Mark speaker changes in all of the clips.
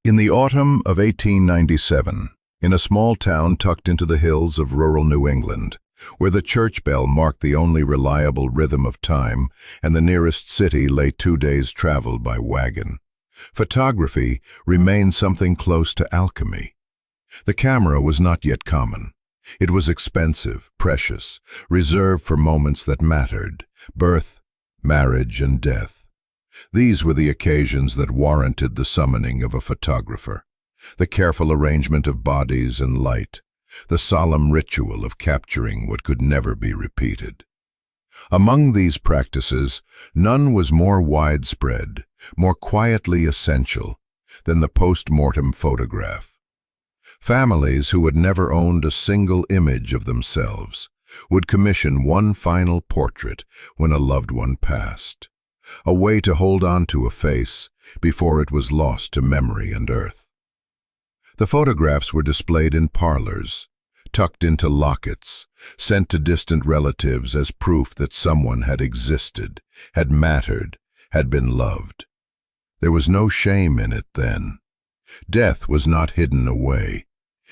Speaker 1: In the autumn of 1897, in a small town tucked into the hills of rural New England, where the church bell marked the only reliable rhythm of time and the nearest city lay 2 days' travel by wagon, photography remained something close to alchemy. The camera was not yet common. It was expensive, precious, reserved for moments that mattered: birth, marriage, and death. These were the occasions that warranted the summoning of a photographer, the careful arrangement of bodies and light, the solemn ritual of capturing what could never be repeated. Among these practices, none was more widespread, more quietly essential, than the post-mortem photograph. Families who had never owned a single image of themselves would commission one final portrait when a loved one passed, a way to hold on to a face before it was lost to memory and earth. The photographs were displayed in parlors, tucked into lockets, sent to distant relatives as proof that someone had existed, had mattered, had been loved. There was no shame in it then. Death was not hidden away.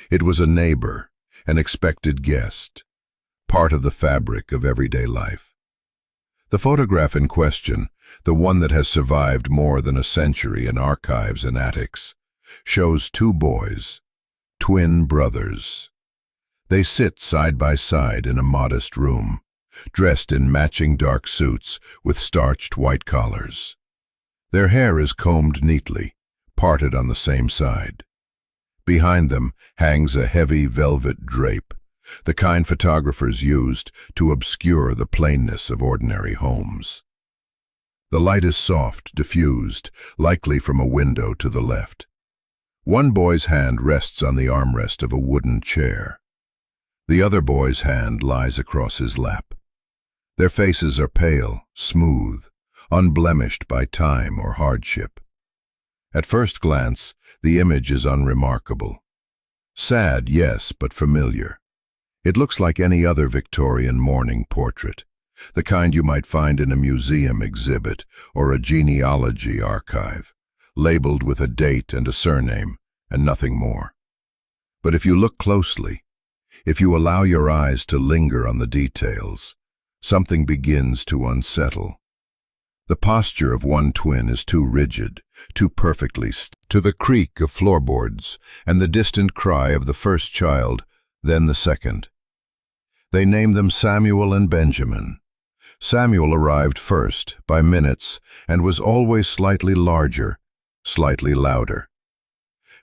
Speaker 1: It was a neighbor, an expected guest, part of the fabric of everyday life. The photograph in question, the one that has survived more than a century in archives and attics, shows 2 boys, twin brothers. They sit side by side in a modest room, dressed in matching dark suits with starched white collars. Their hair is combed neatly, parted on the same side. Behind them hangs a heavy velvet drape, the kind photographers used to obscure the plainness of ordinary homes. The light is soft, diffused, likely from a window to the left. One boy's hand rests on the armrest of a wooden chair. The other boy's hand lies across his lap. Their faces are pale, smooth, unblemished by time or hardship. At first glance, the image is unremarkable. Sad, yes, but familiar. It looks like any other Victorian mourning portrait, the kind you might find in a museum exhibit or a genealogy archive, labeled with a date and a surname, and nothing more. But if you look closely, if you allow your eyes to linger on the details, something begins to unsettle. The posture of one twin is too rigid, too perfectly to the creak of floorboards and the distant cry of the first child, then the second. They name them Samuel and Benjamin. Samuel arrived first, by minutes, and was always slightly larger, slightly louder.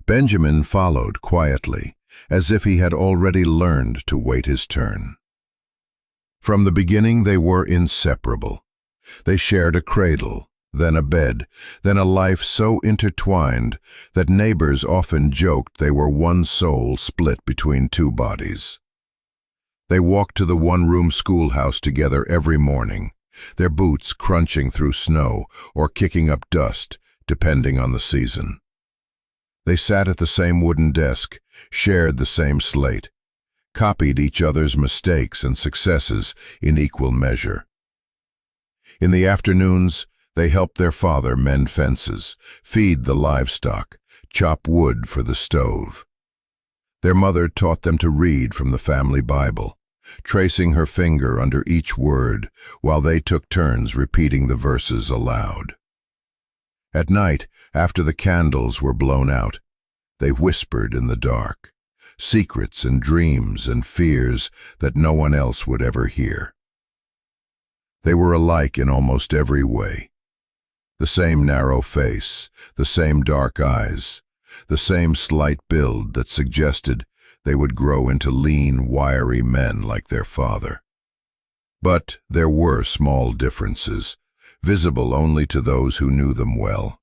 Speaker 1: Benjamin followed quietly, as if he had already learned to wait his turn. From the beginning they were inseparable. They shared a cradle, then a bed, then a life so intertwined that neighbors often joked they were one soul split between 2 bodies. They walked to the one-room schoolhouse together every morning, their boots crunching through snow or kicking up dust, depending on the season. They sat at the same wooden desk, shared the same slate, copied each other's mistakes and successes in equal measure. In the afternoons, they helped their father mend fences, feed the livestock, chop wood for the stove. Their mother taught them to read from the family Bible, tracing her finger under each word while they took turns repeating the verses aloud. At night, after the candles were blown out, they whispered in the dark, secrets and dreams and fears that no one else would ever hear. They were alike in almost every way. The same narrow face, the same dark eyes, the same slight build that suggested they would grow into lean, wiry men like their father. But there were small differences, visible only to those who knew them well.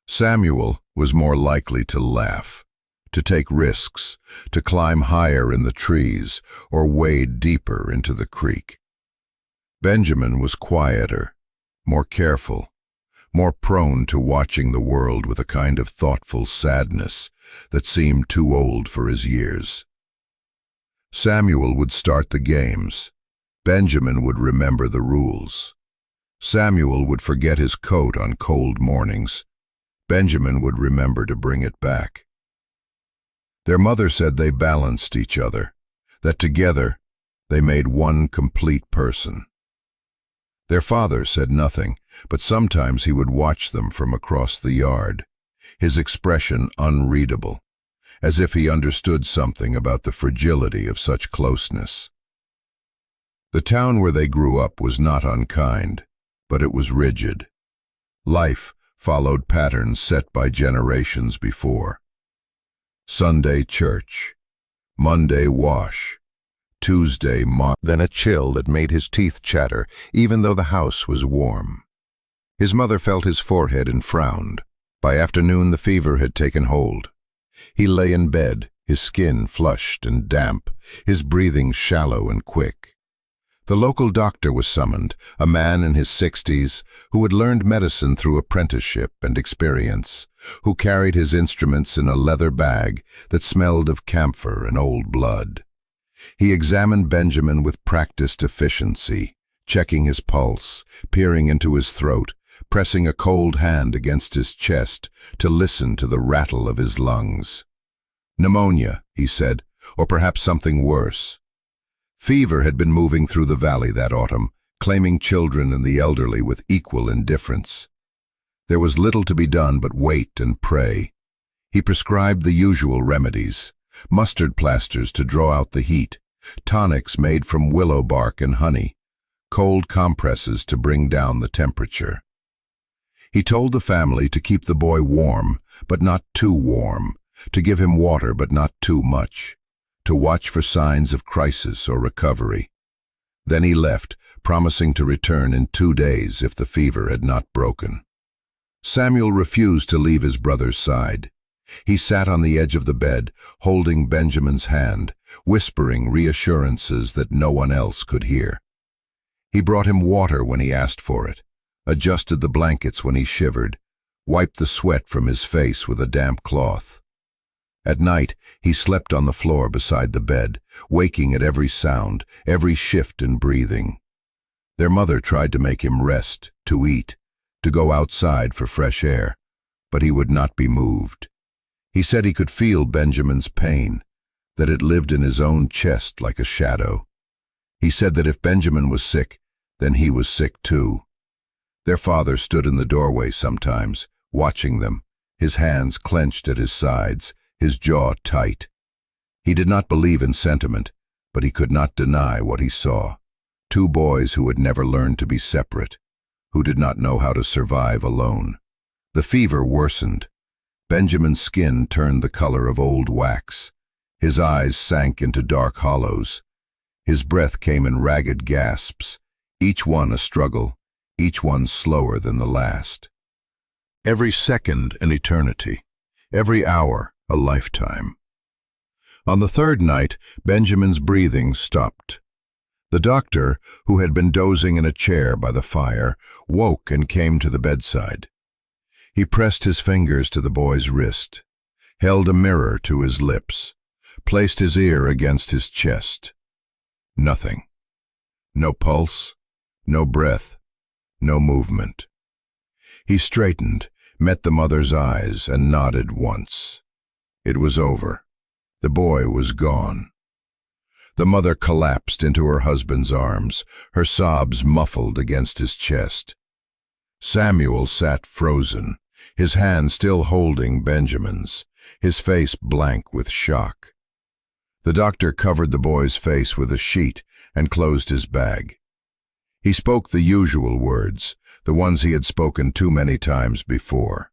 Speaker 1: Samuel was more likely to laugh, to take risks, to climb higher in the trees or wade deeper into the creek. Benjamin was quieter, more careful, more prone to watching the world with a kind of thoughtful sadness that seemed too old for his years. Samuel would start the games. Benjamin would remember the rules. Samuel would forget his coat on cold mornings. Benjamin would remember to bring it back. Their mother said they balanced each other, that together they made one complete person. Their father said nothing, but sometimes he would watch them from across the yard, his expression unreadable, as if he understood something about the fragility of such closeness. The town where they grew up was not unkind, but it was rigid. Life followed patterns set by generations before. Sunday church, Monday wash, Tuesday then a chill that made his teeth chatter even though the house was warm. His mother felt his forehead and frowned. By afternoon the fever had taken hold. He lay in bed, his skin flushed and damp, his breathing shallow and quick. The local doctor was summoned, a man in his 60s who had learned medicine through apprenticeship and experience, who carried his instruments in a leather bag that smelled of camphor and old blood. He examined Benjamin with practiced efficiency, checking his pulse, peering into his throat, pressing a cold hand against his chest to listen to the rattle of his lungs. "Pneumonia," he said, "or perhaps something worse." Fever had been moving through the valley that autumn, claiming children and the elderly with equal indifference. There was little to be done but wait and pray. He prescribed the usual remedies: mustard plasters to draw out the heat, tonics made from willow bark and honey, cold compresses to bring down the temperature. He told the family to keep the boy warm, but not too warm, to give him water but not too much, to watch for signs of crisis or recovery. Then he left, promising to return in 2 days if the fever had not broken. Samuel refused to leave his brother's side. He sat on the edge of the bed, holding Benjamin's hand, whispering reassurances that no one else could hear. He brought him water when he asked for it, adjusted the blankets when he shivered, wiped the sweat from his face with a damp cloth. At night, he slept on the floor beside the bed, waking at every sound, every shift in breathing. Their mother tried to make him rest, to eat, to go outside for fresh air, but he would not be moved. He said he could feel Benjamin's pain, that it lived in his own chest like a shadow. He said that if Benjamin was sick, then he was sick too. Their father stood in the doorway sometimes, watching them, his hands clenched at his sides, his jaw tight. He did not believe in sentiment, but he could not deny what he saw. 2 boys who had never learned to be separate, who did not know how to survive alone. The fever worsened. Benjamin's skin turned the color of old wax. His eyes sank into dark hollows. His breath came in ragged gasps, each one a struggle, each one slower than the last. Every second an eternity, every hour a lifetime. On the 3rd night, Benjamin's breathing stopped. The doctor, who had been dozing in a chair by the fire, woke and came to the bedside. He pressed his fingers to the boy's wrist, held a mirror to his lips, placed his ear against his chest. Nothing. No pulse, no breath, no movement. He straightened, met the mother's eyes, and nodded once. It was over. The boy was gone. The mother collapsed into her husband's arms, her sobs muffled against his chest. Samuel sat frozen, his hand still holding Benjamin's, his face blank with shock. The doctor covered the boy's face with a sheet and closed his bag. He spoke the usual words, the ones he had spoken too many times before.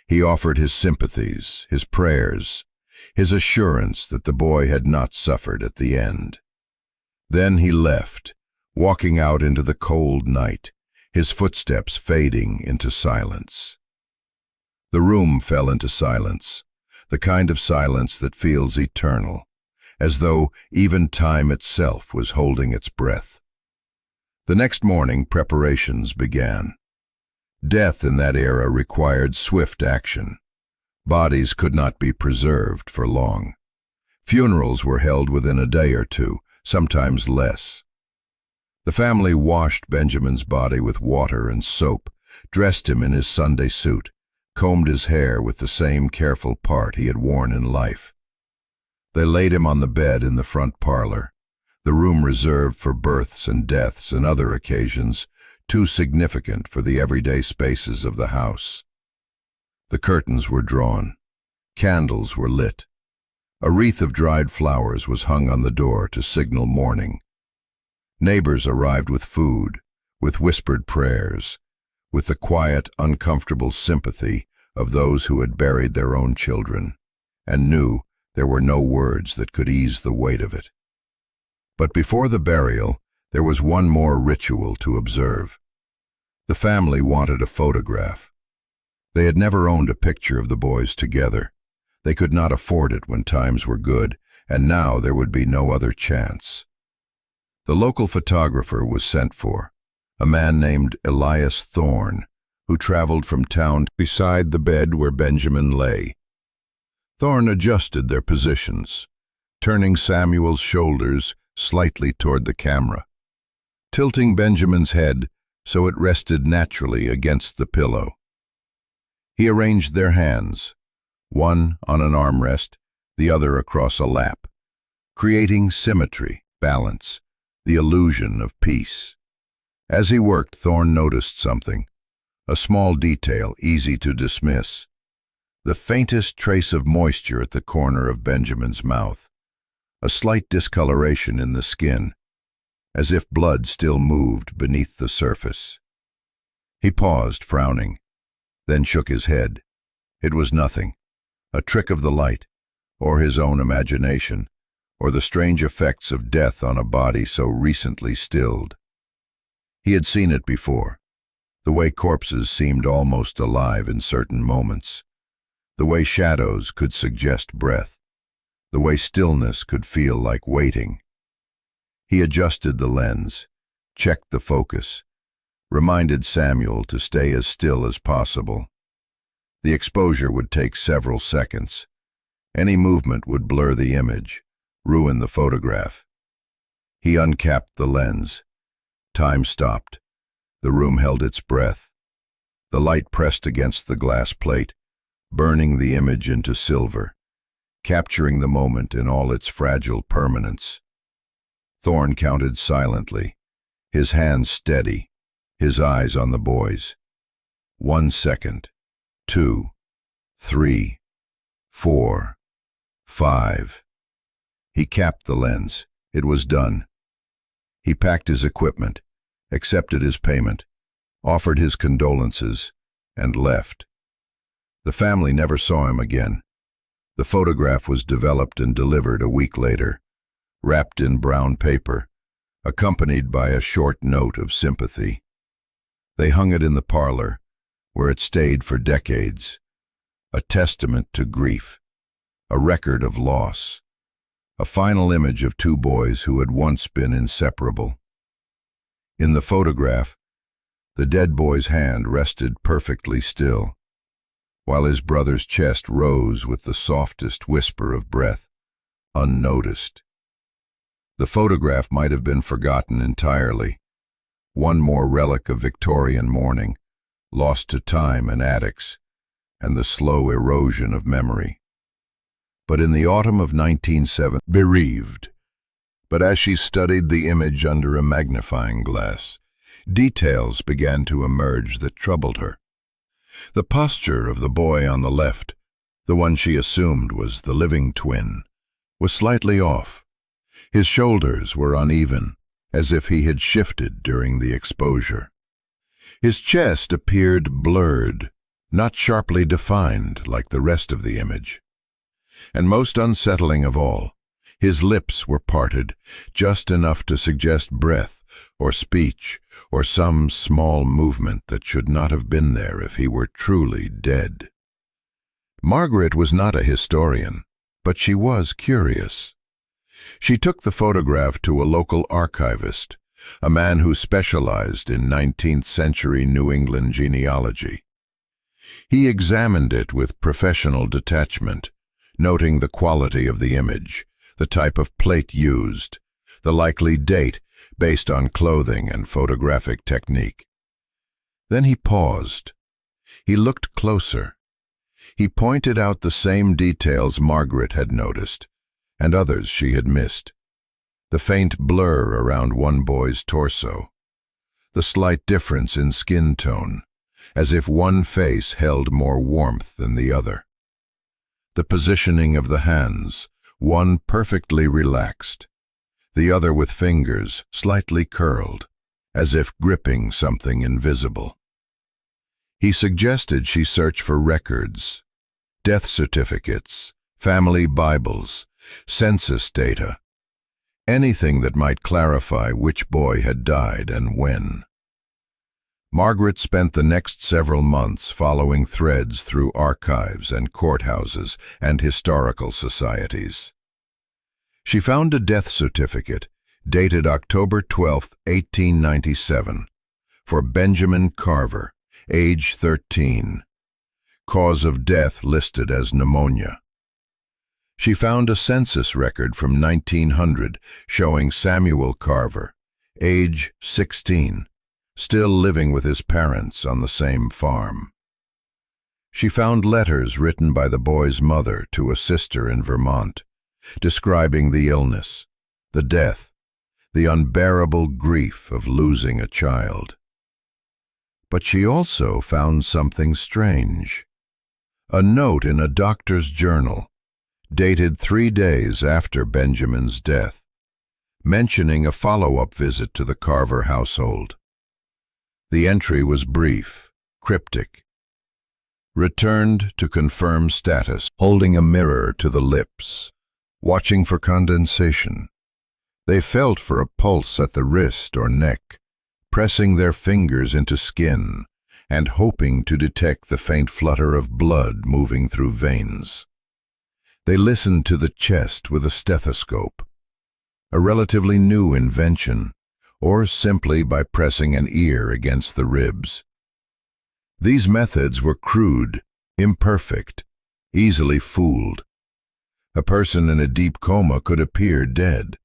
Speaker 1: He offered his sympathies, his prayers, his assurance that the boy had not suffered at the end. Then he left, walking out into the cold night, his footsteps fading into silence. The room fell into silence, the kind of silence that feels eternal, as though even time itself was holding its breath. The next morning, preparations began. Death in that era required swift action. Bodies could not be preserved for long. Funerals were held within a day or 2, sometimes less. The family washed Benjamin's body with water and soap, dressed him in his Sunday suit, combed his hair with the same careful part he had worn in life. They laid him on the bed in the front parlor, the room reserved for births and deaths and other occasions too significant for the everyday spaces of the house. The curtains were drawn. Candles were lit. A wreath of dried flowers was hung on the door to signal mourning. Neighbors arrived with food, with whispered prayers, with the quiet, uncomfortable sympathy of those who had buried their own children, and knew there were no words that could ease the weight of it. But before the burial, there was one more ritual to observe. The family wanted a photograph. They had never owned a picture of the boys together. They could not afford it when times were good, and now there would be no other chance. The local photographer was sent for, a man named Elias Thorne, who traveled from town beside the bed where Benjamin lay. Thorne adjusted their positions, turning Samuel's shoulders slightly toward the camera, tilting Benjamin's head so it rested naturally against the pillow. He arranged their hands, one on an armrest, the other across a lap, creating symmetry, balance, the illusion of peace. As he worked, Thorne noticed something, a small detail easy to dismiss, the faintest trace of moisture at the corner of Benjamin's mouth, a slight discoloration in the skin, as if blood still moved beneath the surface. He paused, frowning, then shook his head. It was nothing, a trick of the light, or his own imagination, or the strange effects of death on a body so recently stilled. He had seen it before, the way corpses seemed almost alive in certain moments, the way shadows could suggest breath, the way stillness could feel like waiting. He adjusted the lens, checked the focus, reminded Samuel to stay as still as possible. The exposure would take several seconds. Any movement would blur the image, ruin the photograph. He uncapped the lens. Time stopped. The room held its breath. The light pressed against the glass plate, burning the image into silver, capturing the moment in all its fragile permanence. Thorne counted silently, his hands steady, his eyes on the boys. 1 second, 2, 3, 4, 5. He capped the lens. It was done. He packed his equipment, accepted his payment, offered his condolences, and left. The family never saw him again. The photograph was developed and delivered a week later, wrapped in brown paper, accompanied by a short note of sympathy. They hung it in the parlor, where it stayed for decades, a testament to grief, a record of loss, a final image of two boys who had once been inseparable. In the photograph, the dead boy's hand rested perfectly still, while his brother's chest rose with the softest whisper of breath, unnoticed. The photograph might have been forgotten entirely, one more relic of Victorian mourning, lost to time and attics, and the slow erosion of memory. But in the autumn of 1970, bereaved. But as she studied the image under a magnifying glass, details began to emerge that troubled her. The posture of the boy on the left, the one she assumed was the living twin, was slightly off. His shoulders were uneven, as if he had shifted during the exposure. His chest appeared blurred, not sharply defined like the rest of the image. And most unsettling of all, his lips were parted, just enough to suggest breath or speech or some small movement that should not have been there if he were truly dead. Margaret was not a historian, but she was curious. She took the photograph to a local archivist, a man who specialized in 19th-century New England genealogy. He examined it with professional detachment, noting the quality of the image, the type of plate used, the likely date based on clothing and photographic technique. Then he paused. He looked closer, He pointed out the same details Margaret had noticed, and others she had missed. The faint blur around one boy's torso, the slight difference in skin tone, as if one face held more warmth than the other. The positioning of the hands, one perfectly relaxed, the other with fingers slightly curled, as if gripping something invisible. He suggested she search for records, death certificates, family Bibles, census data, anything that might clarify which boy had died and when. Margaret spent the next several months following threads through archives and courthouses and historical societies. She found a death certificate dated October 12, 1897, for Benjamin Carver, age 13. Cause of death listed as pneumonia. She found a census record from 1900 showing Samuel Carver, age 16, still living with his parents on the same farm. She found letters written by the boy's mother to a sister in Vermont, describing the illness, the death, the unbearable grief of losing a child. But she also found something strange. A note in a doctor's journal, dated 3 days after Benjamin's death, mentioning a follow-up visit to the Carver household. The entry was brief, cryptic. Returned to confirm status, holding a mirror to the lips, watching for condensation. They felt for a pulse at the wrist or neck, pressing their fingers into skin and hoping to detect the faint flutter of blood moving through veins. They listened to the chest with a stethoscope, a relatively new invention, or simply by pressing an ear against the ribs. These methods were crude, imperfect, easily fooled. A person in a deep coma could appear dead.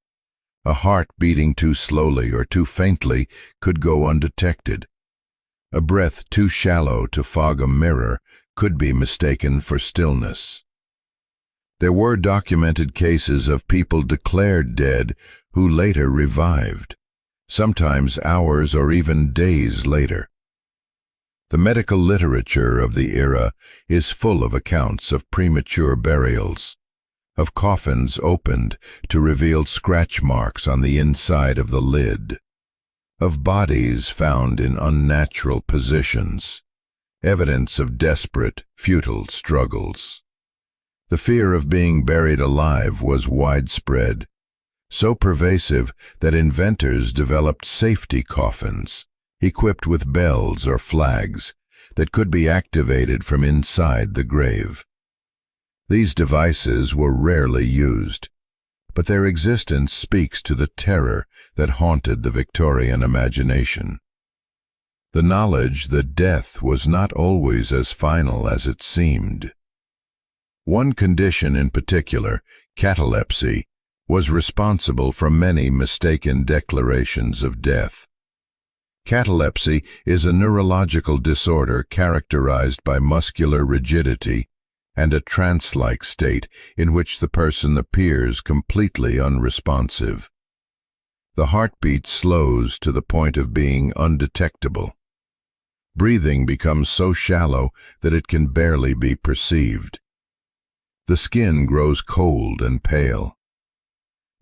Speaker 1: A heart beating too slowly or too faintly could go undetected. A breath too shallow to fog a mirror could be mistaken for stillness. There were documented cases of people declared dead who later revived, sometimes hours or even days later. The medical literature of the era is full of accounts of premature burials, of coffins opened to reveal scratch marks on the inside of the lid, of bodies found in unnatural positions, evidence of desperate, futile struggles. The fear of being buried alive was widespread, so pervasive that inventors developed safety coffins, equipped with bells or flags, that could be activated from inside the grave. These devices were rarely used, but their existence speaks to the terror that haunted the Victorian imagination. The knowledge that death was not always as final as it seemed. One condition in particular, catalepsy, was responsible for many mistaken declarations of death. Catalepsy is a neurological disorder characterized by muscular rigidity and a trance-like state in which the person appears completely unresponsive. The heartbeat slows to the point of being undetectable. Breathing becomes so shallow that it can barely be perceived. The skin grows cold and pale.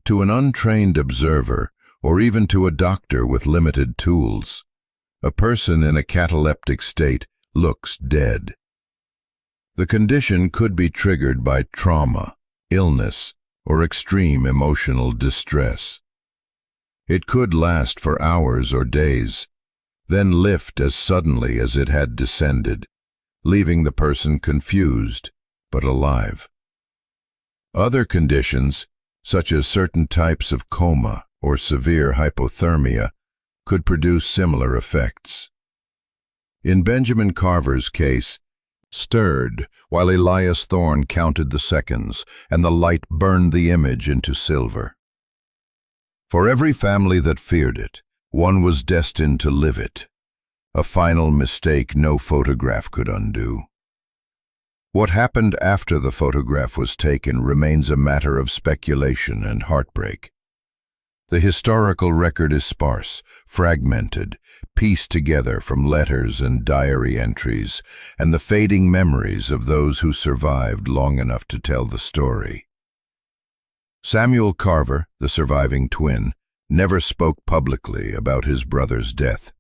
Speaker 1: To an untrained observer, or even to a doctor with limited tools, a person in a cataleptic state looks dead. The condition could be triggered by trauma, illness, or extreme emotional distress. It could last for hours or days, then lift as suddenly as it had descended, leaving the person confused but alive. Other conditions, such as certain types of coma or severe hypothermia, could produce similar effects. In Benjamin Carver's case, stirred while Elias Thorne counted the seconds, and the light burned the image into silver. For every family that feared it, one was destined to live it, a final mistake no photograph could undo. What happened after the photograph was taken remains a matter of speculation and heartbreak. The historical record is sparse, fragmented, pieced together from letters and diary entries and the fading memories of those who survived long enough to tell the story. Samuel Carver, the surviving twin, never spoke publicly about his brother's death.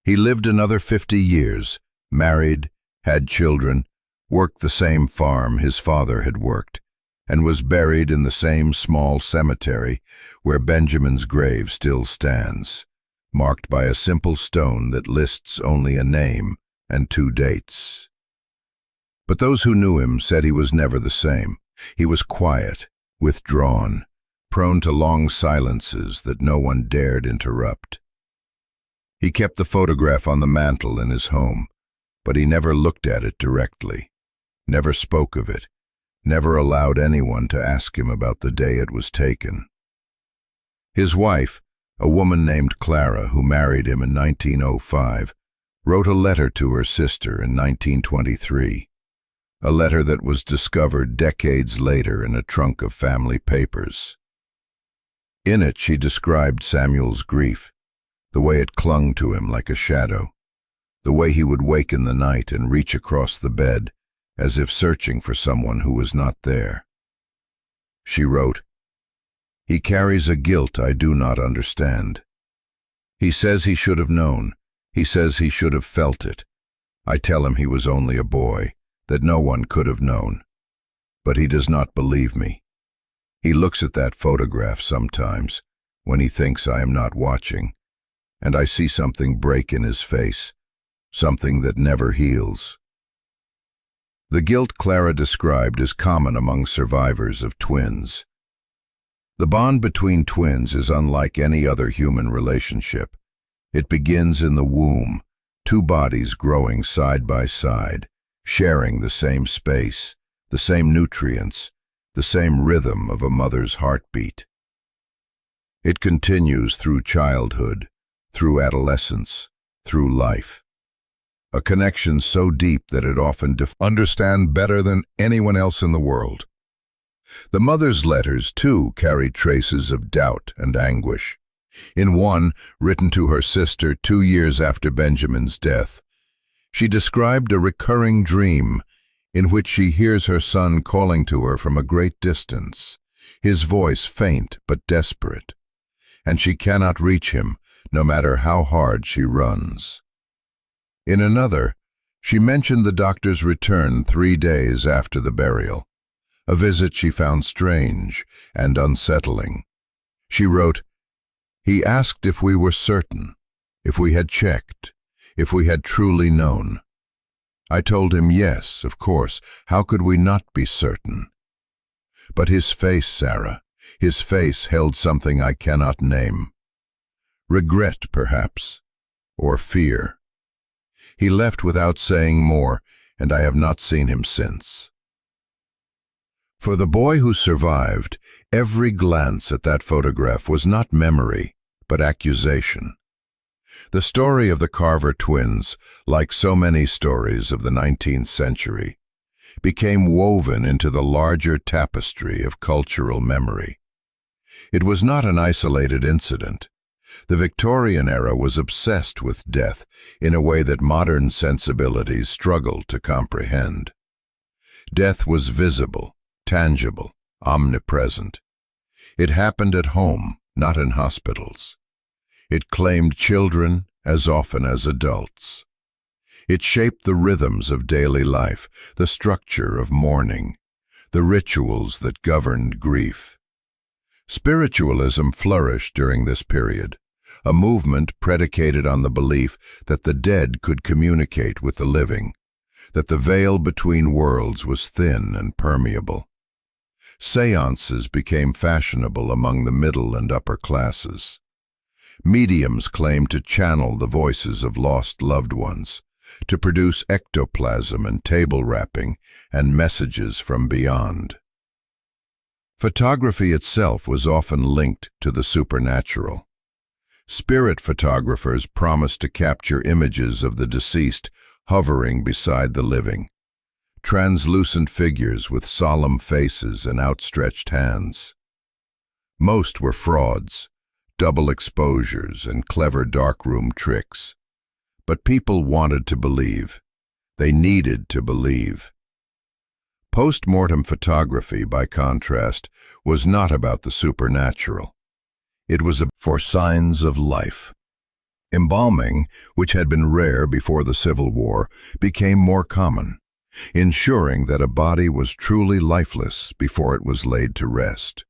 Speaker 1: He lived another 50 years, married, had children, worked the same farm his father had worked, and was buried in the same small cemetery where Benjamin's grave still stands, marked by a simple stone that lists only a name and 2 dates. But those who knew him said he was never the same. He was quiet, withdrawn, prone to long silences that no one dared interrupt. He kept the photograph on the mantel in his home, but he never looked at it directly, never spoke of it, never allowed anyone to ask him about the day it was taken. His wife, a woman named Clara who married him in 1905, wrote a letter to her sister in 1923, a letter that was discovered decades later in a trunk of family papers. In it she described Samuel's grief, the way it clung to him like a shadow, the way he would wake in the night and reach across the bed, as if searching for someone who was not there. She wrote, "He carries a guilt I do not understand. He says he should have known. He says he should have felt it. I tell him he was only a boy, that no one could have known. But he does not believe me. He looks at that photograph sometimes, when he thinks I am not watching, and I see something break in his face, something that never heals." The guilt Clara described is common among survivors of twins. The bond between twins is unlike any other human relationship. It begins in the womb, 2 bodies growing side by side, sharing the same space, the same nutrients, the same rhythm of a mother's heartbeat. It continues through childhood, through adolescence, through life. A connection so deep that it often understands better than anyone else in the world. The mother's letters, too, carry traces of doubt and anguish. In one, written to her sister 2 years after Benjamin's death, she described a recurring dream in which she hears her son calling to her from a great distance, his voice faint but desperate, and she cannot reach him, no matter how hard she runs. In another, she mentioned the doctor's return 3 days after the burial, a visit she found strange and unsettling. She wrote, "He asked if we were certain, if we had checked, if we had truly known. I told him yes, of course, how could we not be certain? But his face, Sarah, his face held something I cannot name. Regret, perhaps, or fear. He left without saying more, and I have not seen him since." For the boy who survived, every glance at that photograph was not memory, but accusation. The story of the Carver twins, like so many stories of the 19th century, became woven into the larger tapestry of cultural memory. It was not an isolated incident. The Victorian era was obsessed with death in a way that modern sensibilities struggle to comprehend. Death was visible, tangible, omnipresent. It happened at home, not in hospitals. It claimed children as often as adults. It shaped the rhythms of daily life, the structure of mourning, the rituals that governed grief. Spiritualism flourished during this period, a movement predicated on the belief that the dead could communicate with the living, that the veil between worlds was thin and permeable. Seances became fashionable among the middle and upper classes. Mediums claimed to channel the voices of lost loved ones, to produce ectoplasm and table rapping and messages from beyond. Photography itself was often linked to the supernatural. Spirit photographers promised to capture images of the deceased hovering beside the living, translucent figures with solemn faces and outstretched hands. Most were frauds, double exposures, and clever darkroom tricks. But people wanted to believe. They needed to believe. Post-mortem photography, by contrast, was not about the supernatural. It was for signs of life. Embalming, which had been rare before the Civil War, became more common, ensuring that a body was truly lifeless before it was laid to rest.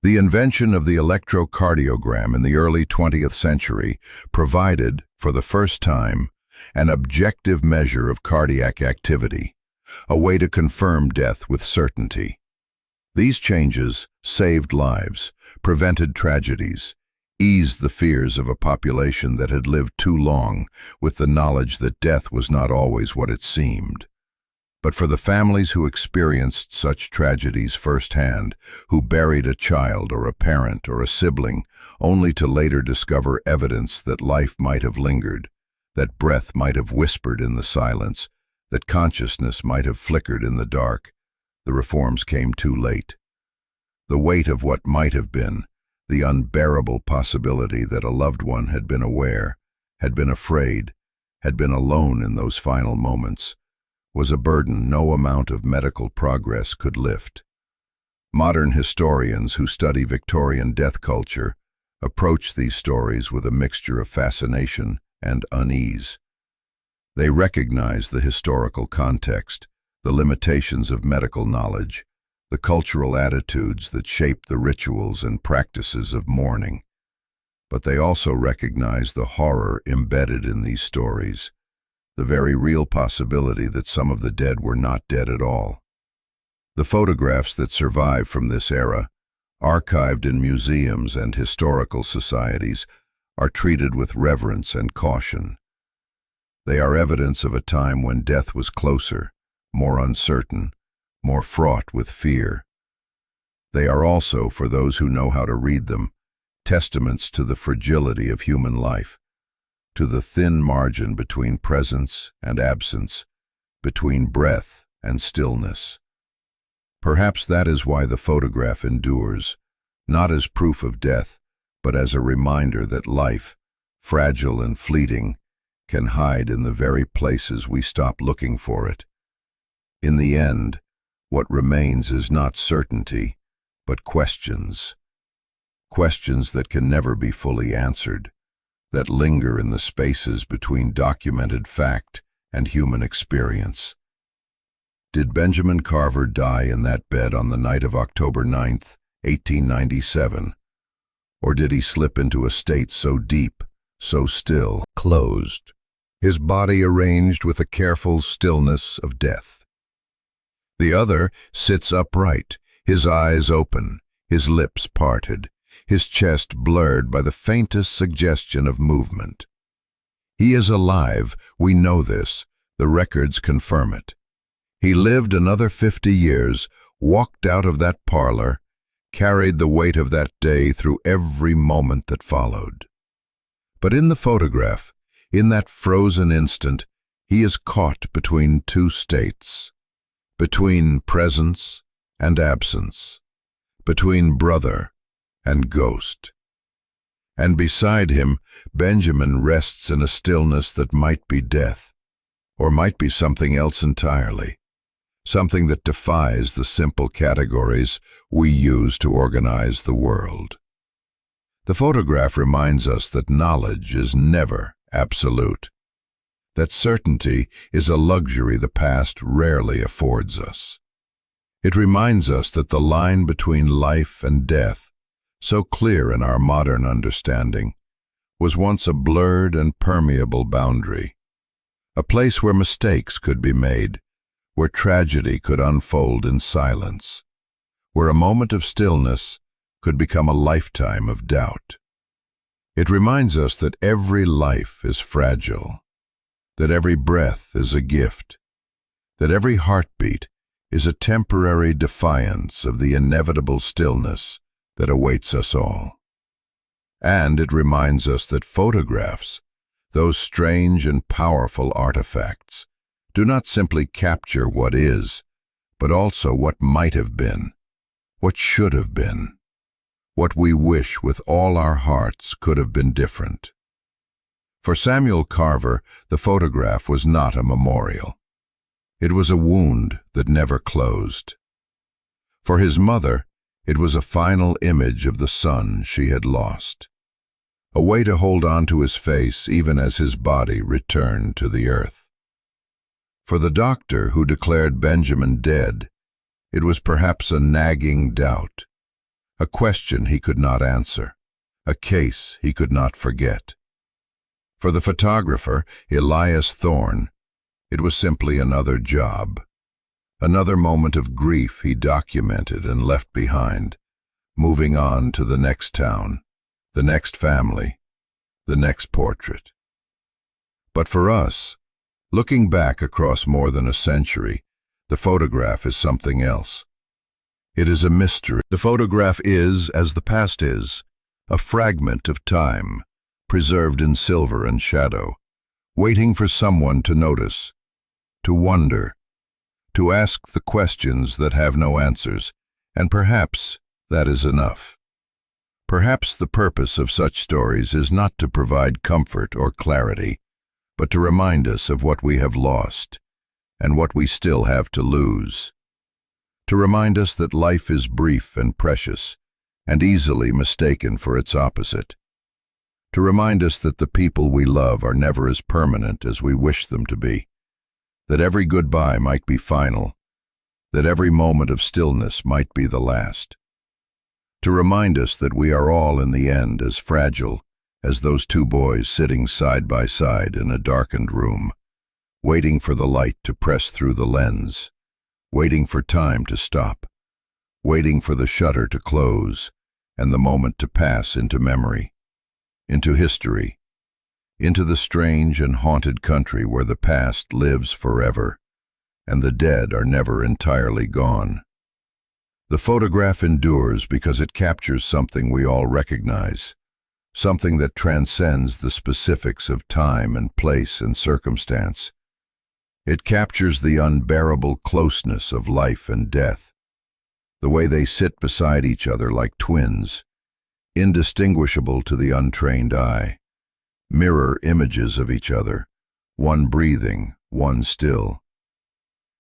Speaker 1: The invention of the electrocardiogram in the early 20th century provided, for the first time, an objective measure of cardiac activity, a way to confirm death with certainty. These changes saved lives, prevented tragedies, eased the fears of a population that had lived too long with the knowledge that death was not always what it seemed. But for the families who experienced such tragedies firsthand, who buried a child or a parent or a sibling, only to later discover evidence that life might have lingered, that breath might have whispered in the silence, that consciousness might have flickered in the dark, the reforms came too late. The weight of what might have been, the unbearable possibility that a loved one had been aware, had been afraid, had been alone in those final moments, was a burden no amount of medical progress could lift. Modern historians who study Victorian death culture approach these stories with a mixture of fascination and unease. They recognize the historical context, the limitations of medical knowledge, the cultural attitudes that shape the rituals and practices of mourning. But they also recognize the horror embedded in these stories, the very real possibility that some of the dead were not dead at all. The photographs that survive from this era, archived in museums and historical societies, are treated with reverence and caution. They are evidence of a time when death was closer, more uncertain, more fraught with fear. They are also, for those who know how to read them, testaments to the fragility of human life, to the thin margin between presence and absence, between breath and stillness. Perhaps that is why the photograph endures, not as proof of death, but as a reminder that life, fragile and fleeting, can hide in the very places we stop looking for it. In the end, what remains is not certainty, but questions. Questions that can never be fully answered, that linger in the spaces between documented fact and human experience. Did Benjamin Carver die in that bed on the night of October 9th, 1897? Or did he slip into a state so deep, so still, closed, his body arranged with a careful stillness of death? The other sits upright, his eyes open, his lips parted, his chest blurred by the faintest suggestion of movement. He is alive, we know this, the records confirm it. He lived another 50 years, walked out of that parlor, carried the weight of that day through every moment that followed. But in the photograph, in that frozen instant, he is caught between two states, between presence and absence, between brother and ghost. And beside him, Benjamin rests in a stillness that might be death, or might be something else entirely, something that defies the simple categories we use to organize the world. The photograph reminds us that knowledge is never absolute, that certainty is a luxury the past rarely affords us. It reminds us that the line between life and death, so clear in our modern understanding, was once a blurred and permeable boundary, a place where mistakes could be made, where tragedy could unfold in silence, where a moment of stillness could become a lifetime of doubt. It reminds us that every life is fragile, that every breath is a gift, that every heartbeat is a temporary defiance of the inevitable stillness that awaits us all. And it reminds us that photographs, those strange and powerful artifacts, do not simply capture what is, but also what might have been, what should have been, what we wish with all our hearts could have been different. For Samuel Carver, the photograph was not a memorial. It was a wound that never closed. For his mother, it was a final image of the son she had lost, a way to hold on to his face even as his body returned to the earth. For the doctor who declared Benjamin dead, it was perhaps a nagging doubt, a question he could not answer, a case he could not forget. For the photographer, Elias Thorne, it was simply another job, another moment of grief he documented and left behind, moving on to the next town, the next family, the next portrait. But for us, looking back across more than a century, the photograph is something else. It is a mystery. The photograph is, as the past is, a fragment of time, preserved in silver and shadow, waiting for someone to notice, to wonder, to ask the questions that have no answers, and perhaps that is enough. Perhaps the purpose of such stories is not to provide comfort or clarity, but to remind us of what we have lost and what we still have to lose. To remind us that life is brief and precious and easily mistaken for its opposite. To remind us that the people we love are never as permanent as we wish them to be, that every goodbye might be final, that every moment of stillness might be the last. To remind us that we are all in the end as fragile as those two boys sitting side by side in a darkened room, waiting for the light to press through the lens, waiting for time to stop, waiting for the shutter to close and the moment to pass into memory, into history, into the strange and haunted country where the past lives forever and the dead are never entirely gone. The photograph endures because it captures something we all recognize, something that transcends the specifics of time and place and circumstance. It captures the unbearable closeness of life and death, the way they sit beside each other like twins, indistinguishable to the untrained eye, mirror images of each other, one breathing, one still.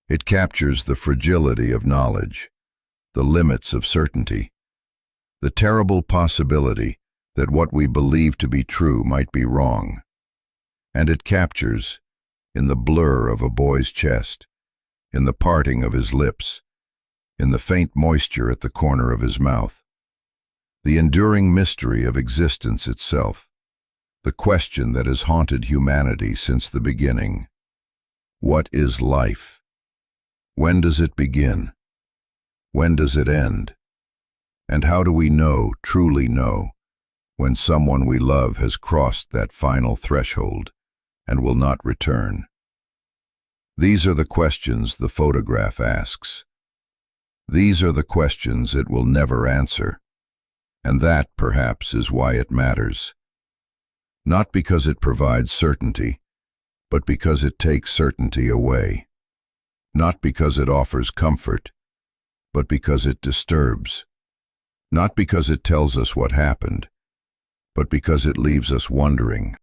Speaker 1: It captures the fragility of knowledge, the limits of certainty, the terrible possibility that what we believe to be true might be wrong. And it captures, in the blur of a boy's chest, in the parting of his lips, in the faint moisture at the corner of his mouth, the enduring mystery of existence itself, the question that has haunted humanity since the beginning. What is life? When does it begin? When does it end? And how do we know, truly know, when someone we love has crossed that final threshold and will not return? These are the questions the photograph asks. These are the questions it will never answer. And that, perhaps, is why it matters. Not because it provides certainty, but because it takes certainty away. Not because it offers comfort, but because it disturbs. Not because it tells us what happened, but because it leaves us wondering.